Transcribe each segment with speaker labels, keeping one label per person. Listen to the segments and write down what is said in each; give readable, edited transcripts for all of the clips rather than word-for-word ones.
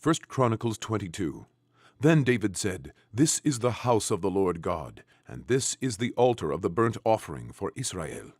Speaker 1: Chronicles 22. Then David said, "This is the house of the Lord God, and this is the altar of the burnt offering for Israel."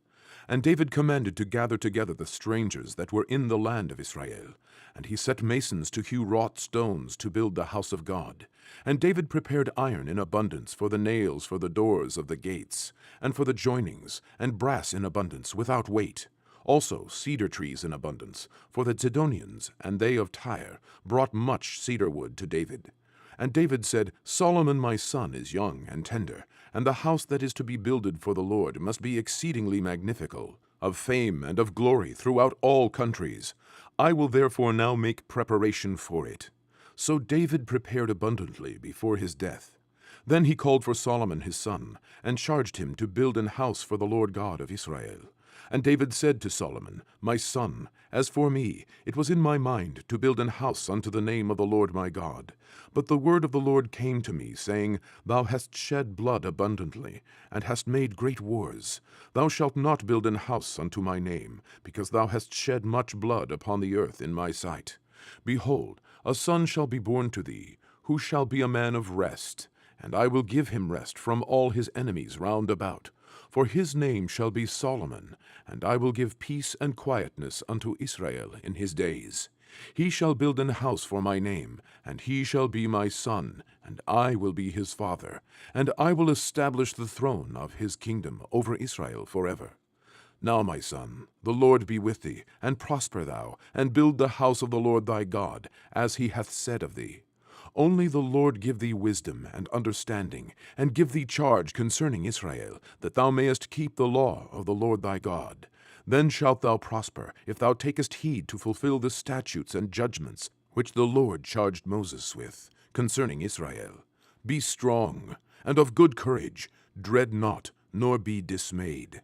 Speaker 1: And David commanded to gather together the strangers that were in the land of Israel. And he set masons to hew wrought stones to build the house of God. And David prepared iron in abundance for the nails for the doors of the gates, and for the joinings, and brass in abundance without weight. Also cedar trees in abundance, for the Zidonians and they of Tyre brought much cedar wood to David. And David said, "Solomon my son is young and tender, and the house that is to be builded for the Lord must be exceedingly magnifical, of fame and of glory throughout all countries. I will therefore now make preparation for it." So David prepared abundantly before his death. Then he called for Solomon his son, and charged him to build an house for the Lord God of Israel. And David said to Solomon, "My son, as for me, it was in my mind to build an house unto the name of the Lord my God. But the word of the Lord came to me, saying, Thou hast shed blood abundantly, and hast made great wars. Thou shalt not build an house unto my name, because thou hast shed much blood upon the earth in my sight. Behold, a son shall be born to thee, who shall be a man of rest, and I will give him rest from all his enemies round about. For his name shall be Solomon, and I will give peace and quietness unto Israel in his days. He shall build an house for my name, and he shall be my son, and I will be his father, and I will establish the throne of his kingdom over Israel forever. Now, my son, the Lord be with thee, and prosper thou, and build the house of the Lord thy God, as he hath said of thee. Only the Lord give thee wisdom and understanding, and give thee charge concerning Israel, that thou mayest keep the law of the Lord thy God. Then shalt thou prosper, if thou takest heed to fulfill the statutes and judgments which the Lord charged Moses with, concerning Israel. Be strong, and of good courage, dread not, nor be dismayed.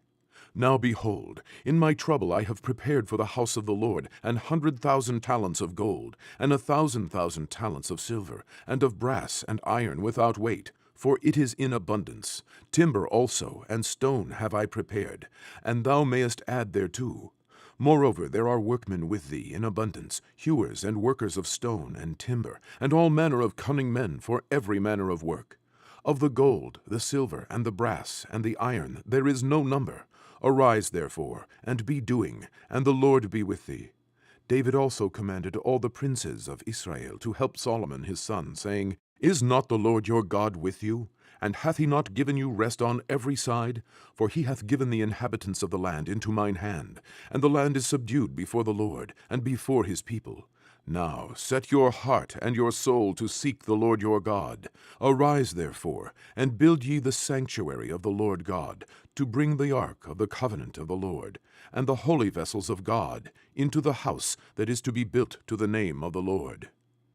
Speaker 1: Now behold, in my trouble I have prepared for the house of the Lord 100,000 talents of gold, and 1,000,000 talents of silver, and of brass and iron without weight, for it is in abundance. Timber also and stone have I prepared, and thou mayest add thereto. Moreover, there are workmen with thee in abundance, hewers and workers of stone and timber, and all manner of cunning men for every manner of work. Of the gold, the silver, and the brass, and the iron there is no number. Arise, therefore, and be doing, and the Lord be with thee." David also commanded all the princes of Israel to help Solomon his son, saying, "Is not the Lord your God with you? And hath he not given you rest on every side? For he hath given the inhabitants of the land into mine hand, and the land is subdued before the Lord, and before his people. Now set your heart and your soul to seek the Lord your God. Arise, therefore, and build ye the sanctuary of the Lord God, to bring the ark of the covenant of the Lord, and the holy vessels of God, into the house that is to be built to the name of the Lord."